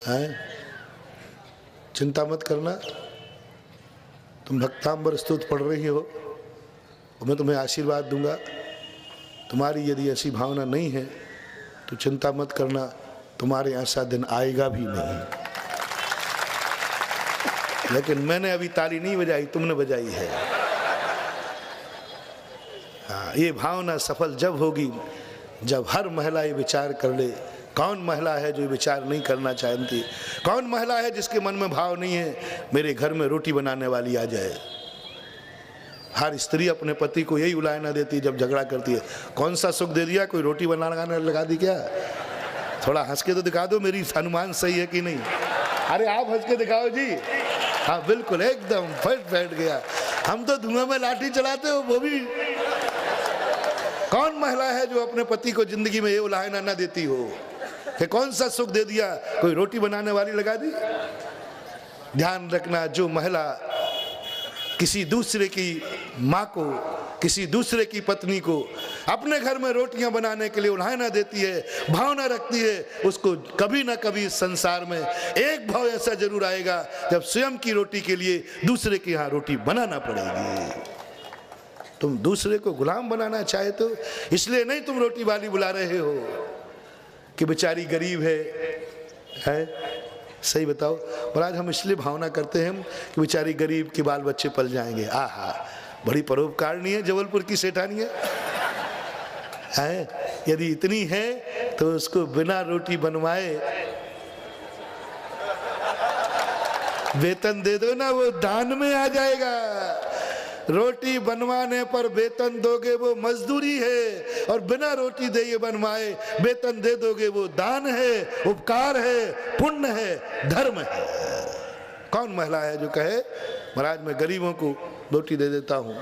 हैं? चिंता मत करना, तुम भक्तांबर स्तुति पढ़ रही हो और मैं तुम्हें आशीर्वाद दूंगा। तुम्हारी यदि ऐसी भावना नहीं है तो चिंता मत करना, तुम्हारे ऐसा दिन आएगा भी नहीं। लेकिन मैंने अभी ताली नहीं बजाई, तुमने बजाई है। हाँ, ये भावना सफल जब होगी जब हर महिला ये विचार कर ले। कौन महिला है जो विचार नहीं करना चाहती? कौन महिला है जिसके मन में भाव नहीं है मेरे घर में रोटी बनाने वाली आ जाए? हर स्त्री अपने पति को यही उलाहना देती है जब झगड़ा करती है, कौन सा सुख दे दिया, कोई रोटी बनाने लगा दी क्या? थोड़ा हंस के तो दिखा दो मेरी अनुमान सही है कि नहीं। अरे आप हंस के दिखाओ जी। हाँ बिल्कुल, एकदम फट बैठ गया। हम तो धुआं में लाठी चलाते हो, वो भी। कौन महिला है जो अपने पति को जिंदगी में ये उलाहना न देती हो कि कौन सा सुख दे दिया, कोई रोटी बनाने वाली लगा दी? ध्यान रखना, जो महिला किसी दूसरे की माँ को, किसी दूसरे की पत्नी को अपने घर में रोटियां बनाने के लिए उलाहना देती है, भावना रखती है, उसको कभी ना कभी संसार में एक भाव ऐसा जरूर आएगा जब स्वयं की रोटी के लिए दूसरे के यहाँ रोटी बनाना पड़ेगी। तुम दूसरे को गुलाम बनाना चाहे तो इसलिए नहीं तुम रोटी वाली बुला रहे हो कि बेचारी गरीब है? सही बताओ। और आज हम इसलिए भावना करते हैं कि बेचारी गरीब के बाल बच्चे पल जाएंगे। आहा, बड़ी परोपकारणी है जबलपुर की सेठानी है। यदि इतनी है तो उसको बिना रोटी बनवाए वेतन दे दो ना, वो दान में आ जाएगा। रोटी बनवाने पर वेतन दोगे वो मजदूरी है, और बिना रोटी दे ये बनवाए वेतन दे दोगे वो दान है, उपकार है, पुण्य है, धर्म है। कौन महिला है जो कहे महाराज मैं गरीबों को रोटी दे देता हूँ,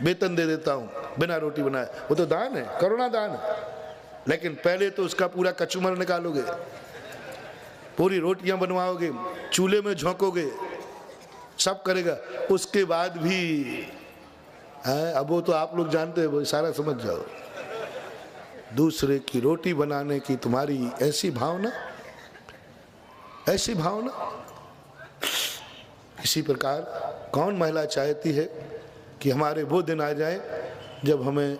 वेतन दे देता हूँ बिना रोटी बनाए? वो तो दान है, करुणा दान है। लेकिन पहले तो उसका पूरा कचूमर निकालोगे, पूरी रोटियां बनवाओगे, चूल्हे में झोंकोगे, सब करेगा, उसके बाद भी है। अब वो तो आप लोग जानते हो, सारा समझ जाओ। दूसरे की रोटी बनाने की तुम्हारी ऐसी भावना, ऐसी भावना। इसी प्रकार कौन महिला चाहती है कि हमारे वो दिन आ जाए जब हमें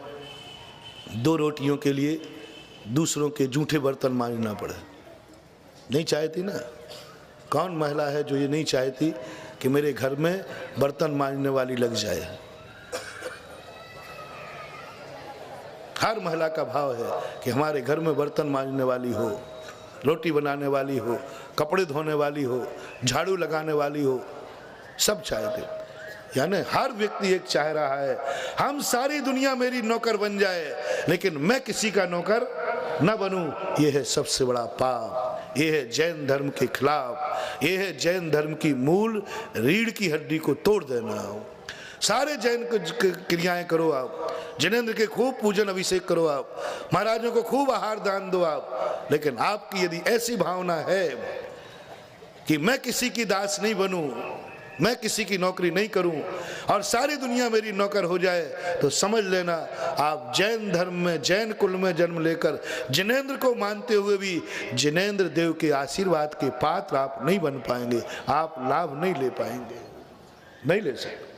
दो रोटियों के लिए दूसरों के जूठे बर्तन मांजना पड़े? नहीं चाहती ना। कौन महिला है जो ये नहीं चाहती कि मेरे घर में बर्तन मांजने वाली लग जाए? हर महिला का भाव है कि हमारे घर में बर्तन मांजने वाली हो, रोटी बनाने वाली हो, कपड़े धोने वाली हो, झाड़ू लगाने वाली हो, सब चाहते। यानी हर व्यक्ति एक चाह रहा है हम सारी दुनिया मेरी नौकर बन जाए लेकिन मैं किसी का नौकर न बनूं। यह है सबसे बड़ा पाप, यह है जैन धर्म के खिलाफ, यह है जैन धर्म की मूल रीढ़ की हड्डी को तोड़ देना। सारे जैन क्रियाएं करो आप, जिनेंद्र के खूब पूजन अभिषेक करो आप, महाराजों को खूब आहार दान दो आप, लेकिन आपकी यदि ऐसी भावना है कि मैं किसी की दास नहीं बनूं, मैं किसी की नौकरी नहीं करूं और सारी दुनिया मेरी नौकर हो जाए, तो समझ लेना आप जैन धर्म में, जैन कुल में जन्म लेकर जिनेंद्र को मानते हुए भी जिनेंद्र देव के आशीर्वाद के पात्र आप नहीं बन पाएंगे, आप लाभ नहीं ले पाएंगे, नहीं ले सकते।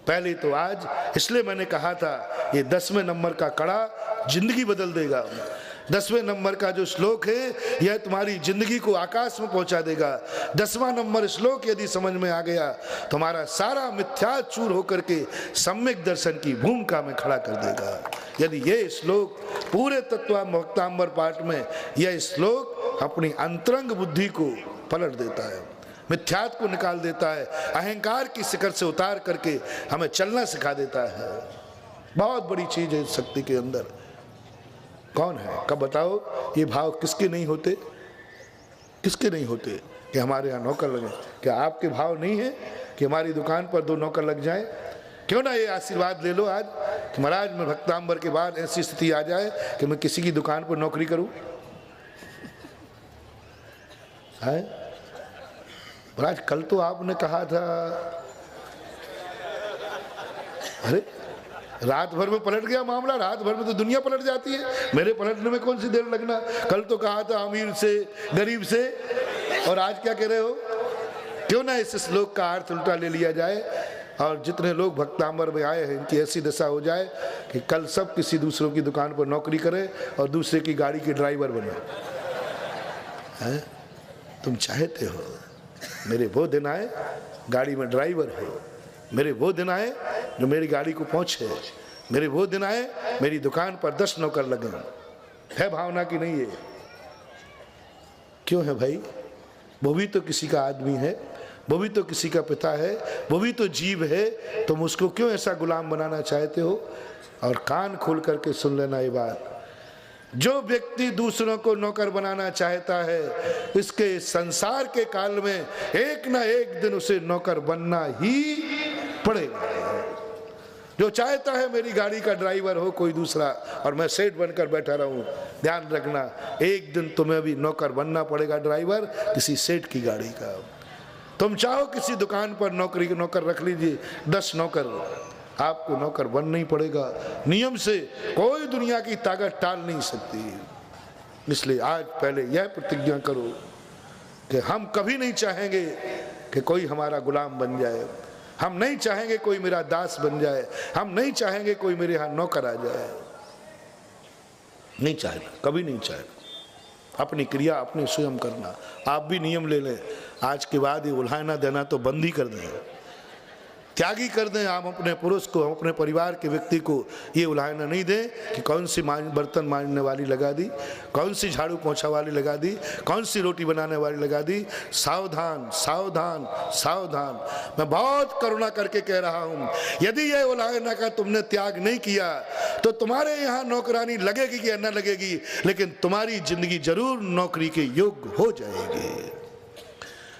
पहले तो आज इसलिए मैंने कहा था ये 10वें नंबर का कड़ा जिंदगी बदल देगा। 10वें नंबर का जो श्लोक है यह तुम्हारी जिंदगी को आकाश में पहुंचा देगा। 10वां नंबर श्लोक यदि समझ में आ गया तुम्हारा सारा मिथ्या चूर होकर के सम्यक दर्शन की भूमिका में खड़ा कर देगा। यदि ये श्लोक पूरे तत्वामृतांबर पाठ में यह श्लोक अपनी अंतरंग बुद्धि को पलट देता है, मिथ्यात्व को निकाल देता है, अहंकार की शिखर से उतार करके हमें चलना सिखा देता है। बहुत बड़ी चीज है इस शक्ति के अंदर। कौन है? कब बताओ ये भाव किसके नहीं होते? किसके नहीं होते कि हमारे यहाँ नौकर लगे? क्या आपके भाव नहीं है कि हमारी दुकान पर 2 नौकर लग जाए? क्यों ना ये आशीर्वाद ले लो आज कि महाराज में भक्तांबर के बाद ऐसी स्थिति आ जाए कि मैं किसी की दुकान पर नौकरी करूं। है महाराज, कल तो आपने कहा था, अरे रात भर में पलट गया मामला। रात भर में तो दुनिया पलट जाती है, मेरे पलटने में कौन सी देर लगना। कल तो कहा था अमीर से गरीब से और आज क्या कह रहे हो? क्यों ना इस श्लोक का अर्थ उल्टा ले लिया जाए और जितने लोग भक्तांबर में आए हैं इनकी ऐसी दशा हो जाए कि कल सब किसी दूसरों की दुकान पर नौकरी करें और दूसरे की गाड़ी के ड्राइवर बने। तुम चाहते हो मेरे वो दिन आए गाड़ी में ड्राइवर हो, मेरे वो दिन आए जो मेरी गाड़ी को पहुंचे, मेरे वो दिन आए मेरी दुकान पर 10 नौकर लगे। है भावना की नहीं है? क्यों है भाई? वो भी तो किसी का आदमी है, वो भी तो किसी का पिता है, वो भी तो जीव है। तुम उसको क्यों ऐसा गुलाम बनाना चाहते हो? और कान खोल करके सुन लेना ये बात, जो व्यक्ति दूसरों को नौकर बनाना चाहता है इसके संसार के काल में एक ना एक दिन उसे नौकर बनना ही पड़ेगा। जो चाहता है मेरी गाड़ी का ड्राइवर हो कोई दूसरा और मैं सेठ बनकर बैठा रहूं, ध्यान रखना एक दिन तुम्हें भी नौकर बनना पड़ेगा, ड्राइवर किसी सेठ की गाड़ी का। तुम चाहो किसी दुकान पर नौकर रख लीजिए 10 नौकर, आपको नौकर बनना ही पड़ेगा। नियम से कोई दुनिया की ताकत टाल नहीं सकती। इसलिए आज पहले यह प्रतिज्ञा करो कि हम कभी नहीं चाहेंगे कि कोई हमारा गुलाम बन जाए, हम नहीं चाहेंगे कोई मेरा दास बन जाए, हम नहीं चाहेंगे कोई मेरे यहाँ नौकर आ जाए। नहीं चाहेगा, कभी नहीं चाहेगा। अपनी क्रिया अपने स्वयं करना। आप भी नियम ले लें, आज के बाद ये उल्हाना देना तो बंद ही कर दें, त्यागी कर दें। हम अपने पुरुष को, हम अपने परिवार के व्यक्ति को ये उल्हाना नहीं दें कि कौन सी बर्तन मांजने वाली लगा दी, कौन सी झाड़ू पोंछा वाली लगा दी, कौन सी रोटी बनाने वाली लगा दी। सावधान सावधान सावधान। मैं बहुत करुणा करके कह रहा हूँ, यदि ये उल्हाना का तुमने त्याग नहीं किया तो तुम्हारे यहाँ नौकरानी लगेगी या न लगेगी, लेकिन तुम्हारी जिंदगी जरूर नौकरी के योग्य हो जाएगी।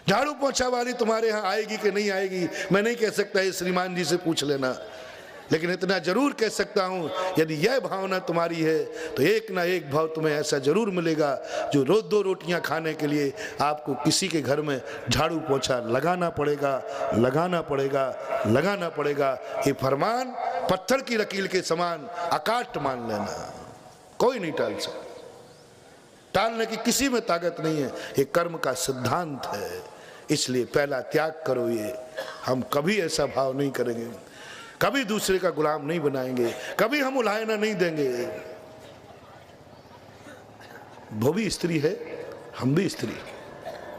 झाड़ू पोंछा वाली तुम्हारे यहाँ आएगी कि नहीं आएगी मैं नहीं कह सकता, ये श्रीमान जी से पूछ लेना। लेकिन इतना जरूर कह सकता हूँ, यदि यह भावना तुम्हारी है तो एक ना एक भाव तुम्हें ऐसा जरूर मिलेगा जो रोज 2 रोटियां खाने के लिए आपको किसी के घर में झाड़ू पोंछा लगाना पड़ेगा, लगाना पड़ेगा, लगाना पड़ेगा। ये फरमान पत्थर की लकीर के समान अकाट मान लेना, कोई नहीं टाल सकता। टालने की किसी में ताकत नहीं है, ये कर्म का सिद्धांत है। इसलिए पहला त्याग करो। ये हम कभी ऐसा भाव नहीं करेंगे, कभी दूसरे का गुलाम नहीं बनाएंगे, कभी हम उल्हाना नहीं देंगे। वो भी स्त्री है, हम भी स्त्री,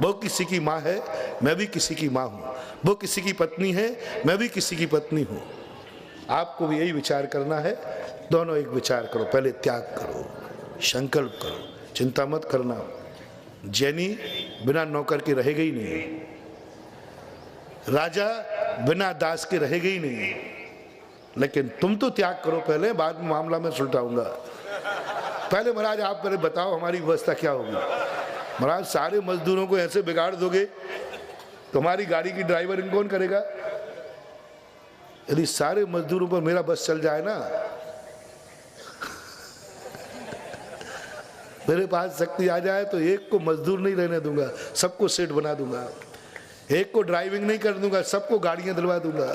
वो किसी की माँ है, मैं भी किसी की माँ हूँ, वो किसी की पत्नी है, मैं भी किसी की पत्नी हूँ। आपको भी यही विचार करना है। दोनों एक विचार करो, पहले त्याग करो, संकल्प करो, चिंता मत करना। जैनी बिना नौकर के रहेगा ही नहीं, राजा बिना दास के रहेगा ही नहीं। लेकिन तुम तो त्याग करो पहले, बाद में मामला मैं सुलटाऊंगा। पहले महाराज आप पहले बताओ हमारी व्यवस्था क्या होगी। महाराज सारे मजदूरों को ऐसे बिगाड़ दोगे तो हमारी गाड़ी की ड्राइवरिंग कौन करेगा? यदि सारे मजदूरों पर मेरा बस चल जाए ना, मेरे पास शक्ति आ जाए तो एक को मजदूर नहीं रहने दूंगा, सबको सेठ बना दूंगा। एक को ड्राइविंग नहीं कर दूंगा, सबको गाड़ियां दिलवा दूंगा।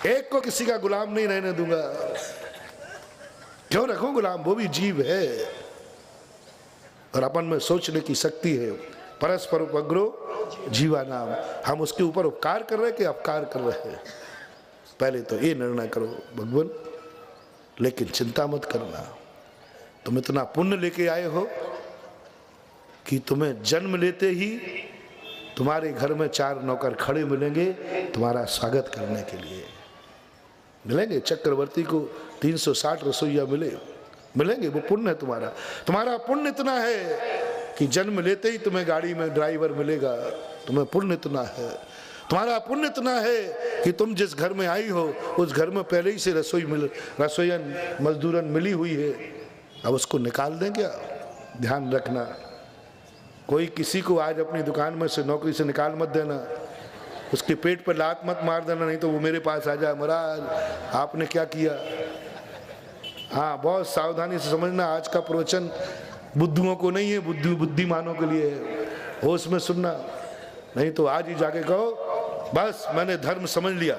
एक को किसी का गुलाम नहीं रहने दूंगा। क्यों रखूं गुलाम? वो भी जीव है और अपन में सोचने की शक्ति है। परस्पर उपग्रो जीवा नाम। हम उसके ऊपर उपकार कर रहे कि अपकार कर रहे हैं? पहले तो ये निर्णय करो भगवान। लेकिन चिंता मत करना, तुम इतना पुण्य लेके आए हो कि तुम्हें जन्म लेते ही तुम्हारे घर में 4 नौकर खड़े मिलेंगे तुम्हारा स्वागत करने के लिए। मिलेंगे चक्रवर्ती को 360 रसोइया मिलेंगे। वो पुण्य है तुम्हारा। तुम्हारा पुण्य इतना है कि जन्म लेते ही तुम्हें गाड़ी में ड्राइवर मिलेगा। तुम्हें पुण्य इतना है, तुम्हारा पुण्य इतना है कि तुम जिस घर में आई हो उस घर में पहले ही से रसोईयन मजदूरन मिली हुई है। अब उसको निकाल दें क्या? ध्यान रखना, कोई किसी को आज अपनी दुकान में से नौकरी से निकाल मत देना, उसके पेट पर लात मत मार देना, नहीं तो वो मेरे पास आ जाए, महाराज आपने क्या किया। हाँ, बहुत सावधानी से समझना, आज का प्रवचन बुद्धुओं को नहीं है, बुद्धिमानों के लिए है। होश में सुनना, नहीं तो आज ही जाके कहो बस मैंने धर्म समझ लिया,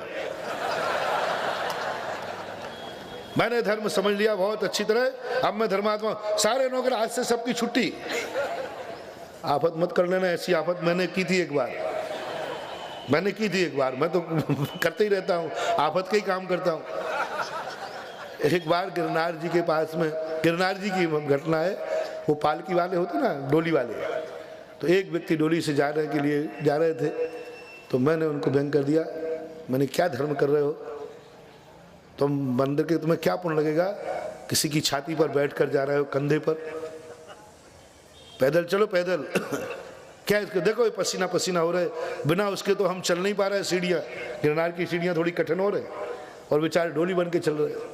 मैंने धर्म समझ लिया बहुत अच्छी तरह, अब मैं धर्मात्मा। सारे नौकर आज से सबकी छुट्टी, आफत मत कर लेना, ऐसी आफत मैंने की थी एक बार, मैंने की थी एक बार, मैं तो करते ही रहता हूँ, आफत का ही काम करता हूँ। एक बार गिरनार जी के पास में, गिरनार जी की घटना है, वो पालकी वाले होते ना, डोली वाले, तो एक व्यक्ति डोली से जाने के लिए जा रहे थे, तो मैंने उनको व्यंग कर दिया, मैंने क्या धर्म कर रहे हो तुम, मंदिर के तुम्हें क्या पुण्य लगेगा, किसी की छाती पर बैठ कर जा रहे हो, कंधे पर, पैदल चलो पैदल क्या इसको देखो, ये पसीना पसीना हो रहा है, बिना उसके तो हम चल नहीं पा रहे हैं, सीढ़ियाँ, गिरनार की सीढ़ियाँ थोड़ी कठिन हो रहे और बेचारे डोली बन के चल रहे।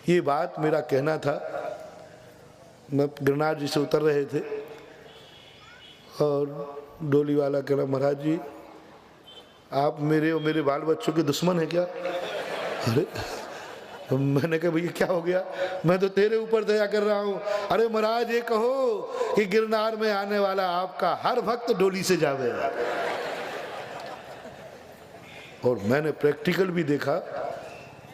ये बात मेरा कहना था, मैं गिरनार जी से उतर रहे थे और डोली वाला कह रहा, महाराज जी आप मेरे और मेरे बाल बच्चों के दुश्मन हैं क्या? अरे मैंने कहा भैया क्या हो गया, मैं तो तेरे ऊपर दया कर रहा हूँ। अरे महाराज ये कहो कि गिरनार में आने वाला आपका हर भक्त डोली से जावे। और मैंने प्रैक्टिकल भी देखा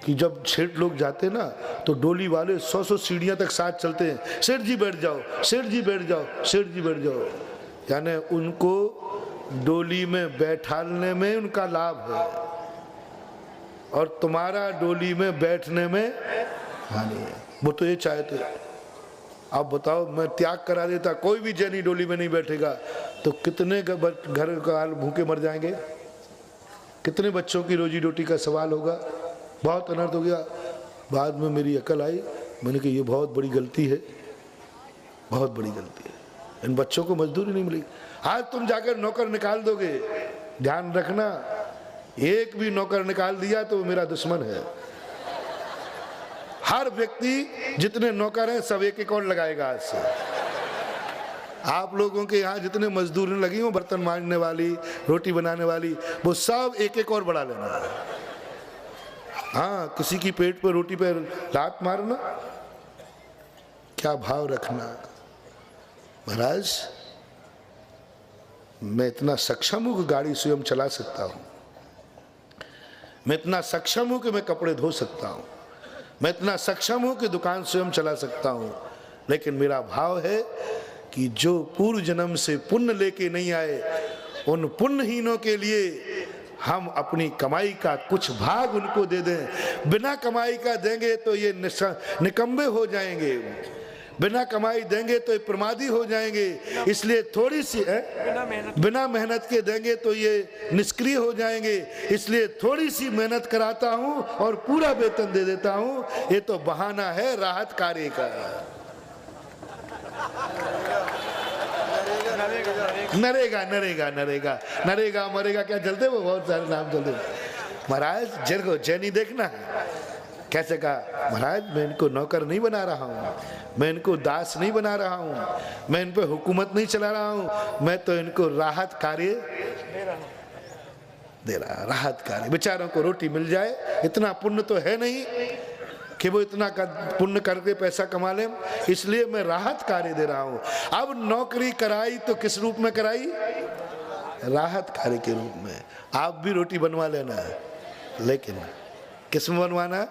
कि जब सेठ लोग जाते ना तो डोली वाले 100-100 सीढ़ियाँ तक साथ चलते हैं, सेठ जी बैठ जाओ, सेठ जी बैठ जाओ, सेठ जी बैठ जाओ, यानी उनको डोली में बैठाने में उनका लाभ है और तुम्हारा डोली में बैठने में हानि है। वो तो ये चाहते। आप बताओ, मैं त्याग करा देता, कोई भी जैनी डोली में नहीं बैठेगा तो कितने घर का भूखे मर जाएंगे, कितने बच्चों की रोजी रोटी का सवाल होगा, बहुत अनर्थ हो गया। बाद में मेरी अकल आई, मैंने कहा ये बहुत बड़ी गलती है, बहुत बड़ी गलती है, इन बच्चों को मजदूरी नहीं मिलेगी। आज तुम जाकर नौकर निकाल दोगे, ध्यान रखना, एक भी नौकर निकाल दिया तो मेरा दुश्मन है। हर व्यक्ति जितने नौकर हैं सब एक एक और लगाएगा आज से। आप लोगों के यहाँ जितने मजदूरी लगी हो, बर्तन मांजने वाली, रोटी बनाने वाली, वो सब एक एक और बढ़ा लेना। हाँ, किसी की पेट पर रोटी पर लात मारना, क्या भाव रखना। महाराज मैं इतना सक्षम हूं कि गाड़ी स्वयं चला सकता हूं, मैं इतना सक्षम हूं कि मैं कपड़े धो सकता हूं, मैं इतना सक्षम हूं कि दुकान स्वयं चला सकता हूं, लेकिन मेरा भाव है कि जो पूर्व जन्म से पुण्य लेके नहीं आए, उन पुण्यहीनों के लिए हम अपनी कमाई का कुछ भाग उनको दे दें। बिना कमाई का देंगे तो ये निकम्मे हो जाएंगे, बिना कमाई देंगे तो ये प्रमादी हो जाएंगे, इसलिए थोड़ी सी बिना मेहनत के देंगे तो ये निष्क्रिय हो जाएंगे, इसलिए थोड़ी सी मेहनत कराता हूं और पूरा वेतन दे देता हूं। ये तो बहाना है राहत कार्य का। नरेगा नरेगा नरेगा नरेगा मरेगा क्या चलते, वो बहुत सारे नाम चलते। महाराज जरगो जैनी देखना है, कैसे कहा, महाराज मैं इनको नौकर नहीं बना रहा हूँ, मैं इनको दास नहीं बना रहा हूँ, मैं इन पे हुकूमत नहीं चला रहा हूँ, मैं तो इनको राहत कार्य दे रहा, राहत कार्य। बेचारों को रोटी मिल जाए, इतना पुण्य तो है नहीं कि वो इतना पुण्य करके पैसा कमा ले, इसलिए मैं राहत कार्य दे रहा हूँ। अब नौकरी कराई तो किस रूप में कराई, राहत कार्य के रूप में। आप भी रोटी बनवा लेना है, लेकिन किस में बनवाना,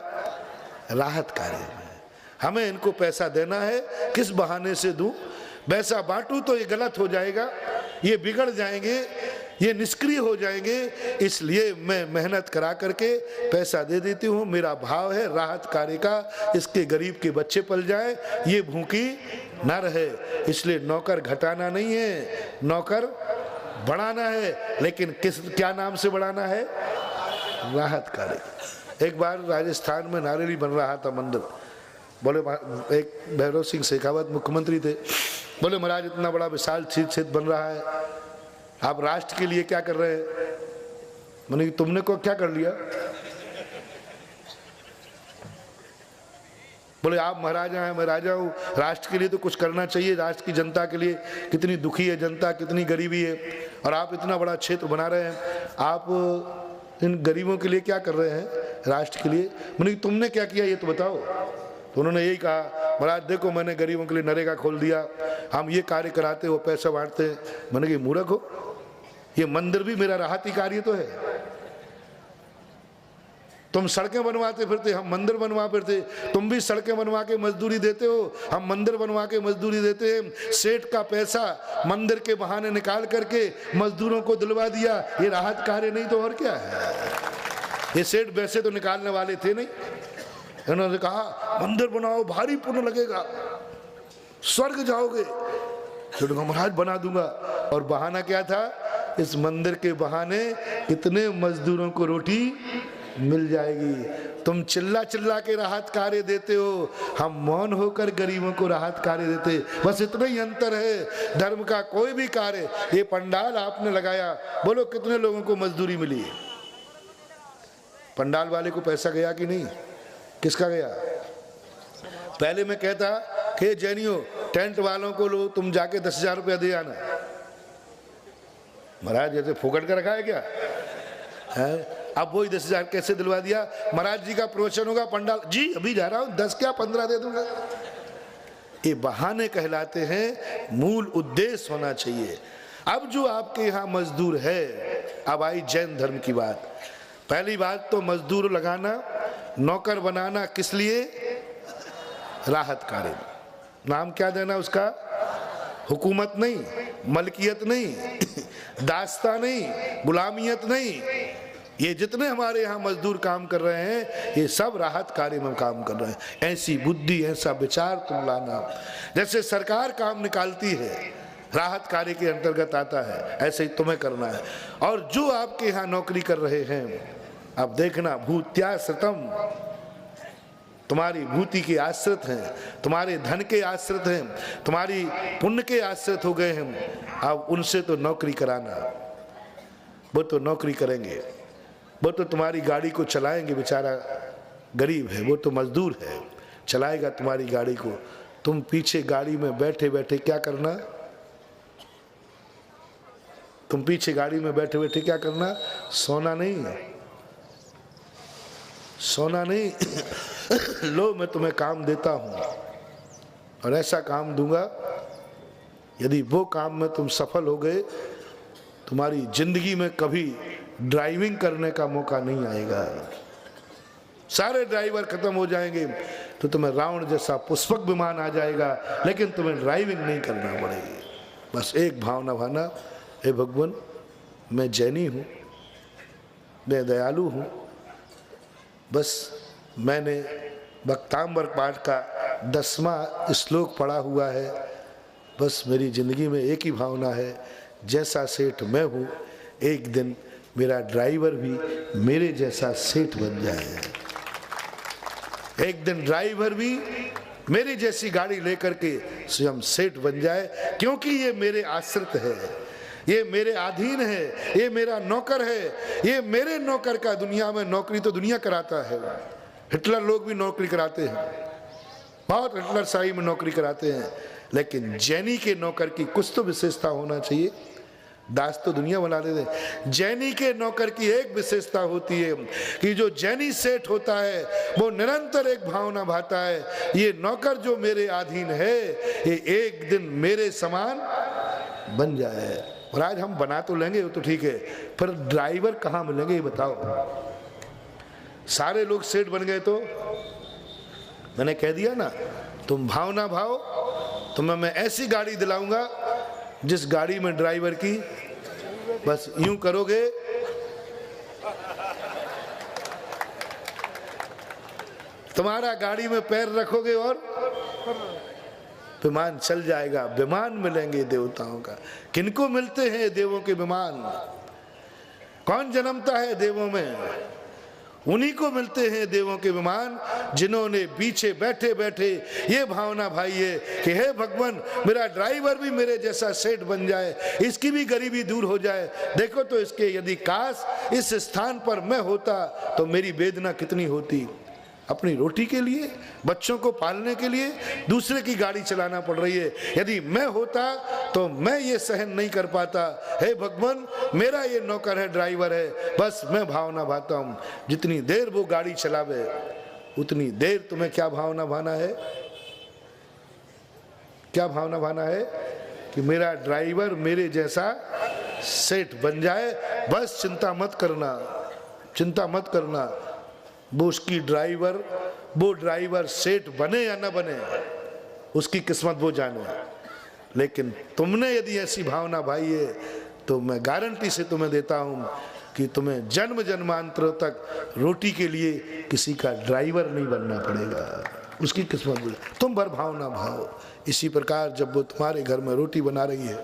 राहत कार्य में। हमें इनको पैसा देना है, किस बहाने से दूं, पैसा बांटूं तो ये गलत हो जाएगा, ये बिगड़ जाएंगे, ये निष्क्रिय हो जाएंगे, इसलिए मैं मेहनत करा करके पैसा दे देती हूँ। मेरा भाव है राहत कार्य का, इसके गरीब के बच्चे पल जाएं, ये भूखी ना रहे। इसलिए नौकर घटाना नहीं है, नौकर बढ़ाना है, लेकिन किस क्या नाम से बढ़ाना है, राहत कार्य। एक बार राजस्थान में नारेली बन रहा था मंदिर, बोले एक भैरव सिंह शेखावत मुख्यमंत्री थे, बोले महाराज इतना बड़ा विशाल क्षेत्र बन रहा है, आप राष्ट्र के लिए क्या कर रहे हैं। मैंने तुमने को क्या कर लिया, बोले आप महाराजा हैं, मैं राजा हूँ, राष्ट्र के लिए तो कुछ करना चाहिए, राष्ट्र की जनता के लिए, कितनी दुखी है जनता, कितनी गरीबी है, और आप इतना बड़ा क्षेत्र बना रहे हैं, आप इन गरीबों के लिए क्या कर रहे हैं, राष्ट्र के लिए। मैंने तुमने क्या किया ये तो बताओ। तो उन्होंने यही कहा, महाराज देखो मैंने गरीबों के लिए नरेगा खोल दिया, हम ये कार्य कराते, वो पैसा बांटते हैं। मैंने कहा मूर्ख हो, ये मंदिर भी मेरा राहती कार्य तो है, तुम सड़कें बनवाते फिरते, हम मंदिर बनवा फिरते। तुम भी सड़कें बनवा के मजदूरी देते हो, हम मंदिर बनवा के मजदूरी देते हैं। सेठ का पैसा मंदिर के बहाने निकाल करके मजदूरों को दिलवा दिया, ये राहत कार्य नहीं तो और क्या है। ये सेठ वैसे तो निकालने वाले थे नहीं, उन्होंने कहा मंदिर बनाओ, भारी पुण्य लगेगा, स्वर्ग जाओगे। तो महाराज बना दूंगा। और बहाना क्या था, इस मंदिर के बहाने कितने मजदूरों को रोटी मिल जाएगी। तुम चिल्ला चिल्ला के राहत कार्य देते हो, हम मौन होकर गरीबों को राहत कार्य देते। बस इतना ही अंतर है धर्म का। कोई भी कार्य, ये पंडाल आपने लगाया, बोलो कितने लोगों को मजदूरी मिली? पंडाल वाले को पैसा गया कि नहीं? किसका गया? पहले मैं कहता कि जैनियों, टेंट वालों को लो, तुम जाके 10,000 रुपया दे आना। महाराज जैसे फोकट का रखा है क्या है? अब वही 10,000 कैसे दिलवा दिया? महाराज जी का प्रवचन होगा, पंडाल जी अभी जा रहा हूं, 10 क्या 15 दे दूंगा। ये बहाने कहलाते हैं, मूल उद्देश्य होना चाहिए। अब जो आपके यहाँ मजदूर है, अब आई जैन धर्म की बात। पहली बात तो मजदूर लगाना, नौकर बनाना किस लिए? राहत कार्य। नाम क्या देना उसका? हुकूमत नहीं, मलकियत नहीं, दास्ता नहीं, गुलामियत नहीं। ये जितने हमारे यहाँ मजदूर काम कर रहे हैं, ये सब राहत कार्य में काम कर रहे हैं। ऐसी बुद्धि, ऐसा विचार तुम लाना। जैसे सरकार काम निकालती है, राहत कार्य के अंतर्गत आता है, ऐसे ही तुम्हें करना है। और जो आपके यहाँ नौकरी कर रहे हैं, अब देखना, भूत्याश्रितम, तुम्हारी भूति के आश्रित हैं, तुम्हारे धन के आश्रित हैं, तुम्हारी पुण्य के आश्रित हो गए हैं। अब उनसे तो नौकरी कराना, वो तो नौकरी करेंगे, वो तो तुम्हारी गाड़ी को चलाएंगे। बेचारा गरीब है, वो तो मजदूर है, चलाएगा तुम्हारी गाड़ी को। तुम पीछे गाड़ी में बैठे बैठे क्या करना? तुम पीछे गाड़ी में बैठे बैठे क्या करना? सोना नहीं, सोना नहीं। लो मैं तुम्हें काम देता हूं और ऐसा काम दूंगा, यदि वो काम में तुम सफल हो गए, तुम्हारी जिंदगी में कभी ड्राइविंग करने का मौका नहीं आएगा। सारे ड्राइवर खत्म हो जाएंगे तो तुम्हें रावण जैसा पुष्पक विमान आ जाएगा, लेकिन तुम्हें ड्राइविंग नहीं करना पड़ेगी। बस एक भावना भाना, हे भगवान मैं जैनी हूँ, मैं दयालु हूँ, बस मैंने भक्तांबर पाठ का 10वां श्लोक पढ़ा हुआ है। बस मेरी ज़िंदगी में एक ही भावना है, जैसा सेठ मैं हूँ, एक दिन मेरा ड्राइवर भी मेरे जैसा सेठ बन जाए। एक दिन ड्राइवर भी मेरी जैसी गाड़ी लेकर के स्वयं सेठ बन जाए, क्योंकि ये मेरे आश्रित है, ये मेरे अधीन है, ये मेरा नौकर है। ये मेरे नौकर का दुनिया में नौकरी तो दुनिया कराता है। हिटलर लोग भी नौकरी कराते हैं, बहुत हिटलर शाही में नौकरी कराते हैं, लेकिन जैनी के नौकर की कुछ तो विशेषता होना चाहिए। दास तो दुनिया बना देते हैं। जैनी के नौकर की एक विशेषता होती है कि जो जैनी सेठ होता है वो निरंतर एक भावना भाता है, ये नौकर जो मेरे अधीन है ये एक दिन मेरे समान बन जाए। और आज हम बना तो लेंगे वो तो ठीक है, पर ड्राइवर कहाँ मिलेंगे ये बताओ। सारे लोग सेठ बन गए तो मैंने कह दिया ना, तुम भावना भाव, तुम्हें मैं ऐसी गाड़ी दिलाऊंगा जिस गाड़ी में ड्राइवर की बस यूं करोगे तुम्हारा गाड़ी में पैर रखोगे और विमान चल जाएगा। विमान मिलेंगे देवताओं का। किनको मिलते हैं देवों के विमान? कौन जन्मता है देवों में? उन्हीं को मिलते हैं देवों के विमान जिन्होंने पीछे बैठे बैठे ये भावना भाई है कि हे भगवान मेरा ड्राइवर भी मेरे जैसा सेठ बन जाए, इसकी भी गरीबी दूर हो जाए। देखो तो इसके, यदि काश इस स्थान पर मैं होता तो मेरी वेदना कितनी होती। अपनी रोटी के लिए, बच्चों को पालने के लिए दूसरे की गाड़ी चलाना पड़ रही है। यदि मैं होता तो मैं ये सहन नहीं कर पाता। हे भगवान मेरा ये नौकर है, ड्राइवर है, बस मैं भावना भाता हूँ। जितनी देर वो गाड़ी चलावे उतनी देर तुम्हें क्या भावना भाना है? क्या भावना भाना है कि मेरा ड्राइवर मेरे जैसा सेठ बन जाए। बस चिंता मत करना, चिंता मत करना। वो उसकी ड्राइवर, वो ड्राइवर सेठ बने या न बने, उसकी किस्मत वो जाने। लेकिन तुमने यदि ऐसी भावना भाई है तो मैं गारंटी से तुम्हें देता हूँ कि तुम्हें जन्म जन्मांतरों तक रोटी के लिए किसी का ड्राइवर नहीं बनना पड़ेगा, उसकी किस्मत बोले। तुम भर भावना भाव। इसी प्रकार जब वो तुम्हारे घर में रोटी बना रही है,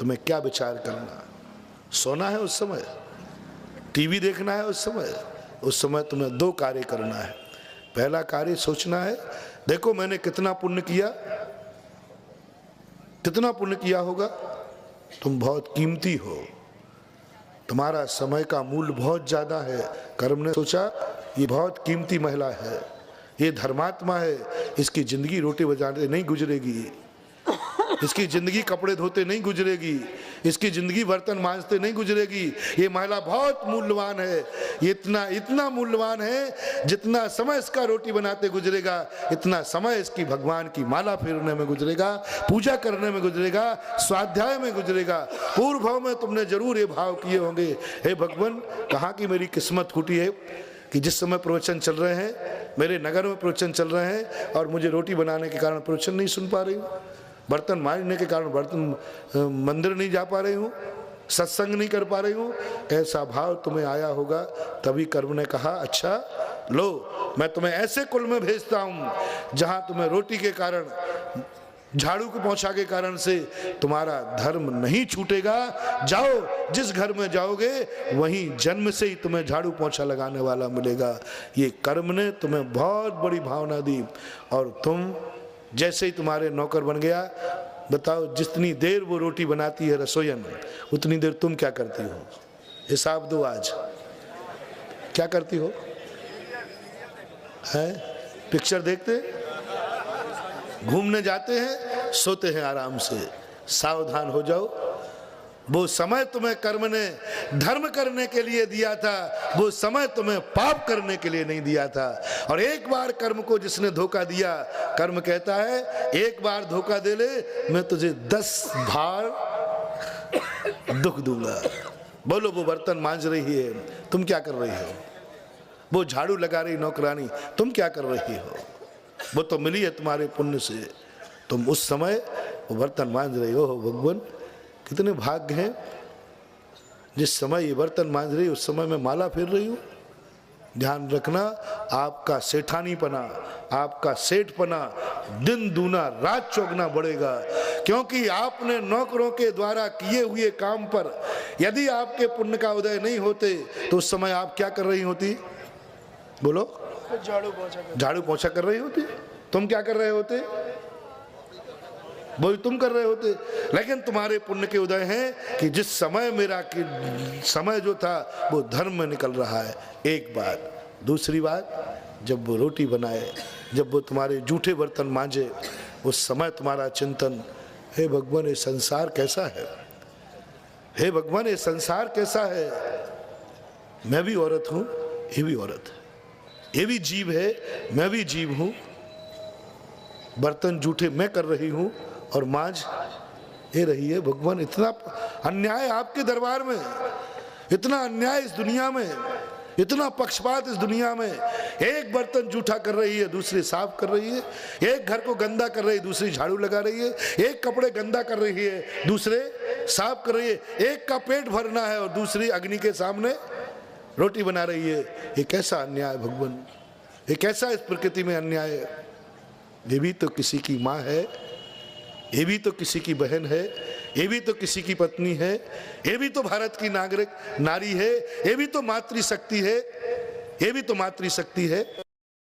तुम्हें क्या विचार करना? सोना है उस समय, टीवी देखना है उस समय तुम्हें दो कार्य करना है। पहला कार्य सोचना है, देखो मैंने कितना पुण्य किया, कितना पुण्य किया होगा। तुम बहुत कीमती हो, तुम्हारा समय का मूल्य बहुत ज्यादा है। कर्म ने सोचा ये बहुत कीमती महिला है, ये धर्मात्मा है, इसकी जिंदगी रोटी बजाते नहीं गुजरेगी, इसकी जिंदगी कपड़े धोते नहीं गुजरेगी, इसकी जिंदगी बर्तन मांजते नहीं गुजरेगी। ये महिला बहुत मूल्यवान है, ये इतना मूल्यवान है, जितना समय इसका रोटी बनाते गुजरेगा, इतना समय इसकी भगवान की माला फेरने में गुजरेगा, पूजा करने में गुजरेगा, स्वाध्याय में गुजरेगा। पूर्व भाव में तुमने जरूर ये भाव किए होंगे, हे भगवान कहाँ की मेरी किस्मत फूटी है कि जिस समय प्रवचन चल रहे हैं, मेरे नगर में प्रवचन चल रहे हैं और मुझे रोटी बनाने के कारण प्रवचन नहीं सुन पा रही हूँ, बर्तन मांजने के कारण बर्तन मंदिर नहीं जा पा रही हूँ, सत्संग नहीं कर पा रही हूँ। ऐसा भाव तुम्हें आया होगा, तभी कर्म ने कहा अच्छा लो मैं तुम्हें ऐसे कुल में भेजता हूँ जहाँ तुम्हें रोटी के कारण, झाड़ू की पोंछा के कारण से तुम्हारा धर्म नहीं छूटेगा। जाओ, जिस घर में जाओगे वहीं जन्म से ही तुम्हें झाड़ू पोंछा लगाने वाला मिलेगा। ये कर्म ने तुम्हें बहुत बड़ी भावना दी और तुम जैसे ही तुम्हारे नौकर बन गया, बताओ जितनी देर वो रोटी बनाती है रसोईयन, उतनी देर तुम क्या करती हो? हिसाब दो, आज क्या करती हो? हैं? पिक्चर देखते, घूमने जाते हैं, सोते हैं आराम से। सावधान हो जाओ, वो समय तुम्हें कर्म ने धर्म करने के लिए दिया था, वो समय तुम्हें पाप करने के लिए नहीं दिया था। और एक बार कर्म को जिसने धोखा दिया, कर्म कहता है एक बार धोखा दे ले, मैं तुझे 10 बार दुख दूंगा। बोलो, वो बर्तन मांज रही है, तुम क्या कर रही हो? वो झाड़ू लगा रही नौकरानी, तुम क्या कर रही हो? वो तो मिली है तुम्हारे पुण्य से, तुम उस समय वो बर्तन मांज रही हो। भगवान कितने भाग्य हैं, जिस समय ये बर्तन मांज रही उस समय मैं माला फेर रही हूँ। ध्यान रखना, आपका सेठानीपना, आपका सेठपना दिन दूना रात चौगुना बढ़ेगा, क्योंकि आपने नौकरों के द्वारा किए हुए काम पर यदि आपके पुण्य का उदय नहीं होते तो उस समय आप क्या कर रही होती? बोलो, झाड़ू पोंछा कर रही होती। तुम क्या कर रहे होते? वही तुम कर रहे होते। लेकिन तुम्हारे पुण्य के उदय हैं कि जिस समय मेरा समय जो था वो धर्म में निकल रहा है। एक बात। दूसरी बात, जब वो रोटी बनाए, जब वो तुम्हारे जूठे बर्तन मांजे, उस समय तुम्हारा चिंतन, हे भगवान ये संसार कैसा है, हे भगवान ये संसार कैसा है। मैं भी औरत हूँ, ये भी औरत है, ये भी जीव है, मैं भी जीव हूँ। बर्तन जूठे मैं कर रही हूँ और मांझ ये रही है। भगवान इतना अन्याय आपके दरबार में, इतना अन्याय इस दुनिया में, इतना पक्षपात इस दुनिया में। एक बर्तन जूठा कर रही है, दूसरी साफ कर रही है। एक घर को गंदा कर रही है, दूसरी झाड़ू लगा रही है। एक कपड़े गंदा कर रही है, दूसरे साफ कर रही है। एक का पेट भरना है और दूसरी अग्नि के सामने रोटी बना रही है। ये कैसा अन्याय भगवान, ये कैसा इस प्रकृति में अन्याय है। ये भी तो किसी की माँ है, ये भी तो किसी की बहन है, ये भी तो किसी की पत्नी है, ये भी तो भारत की नागरिक नारी है, ये भी तो मातृशक्ति है, ये भी तो मातृशक्ति है।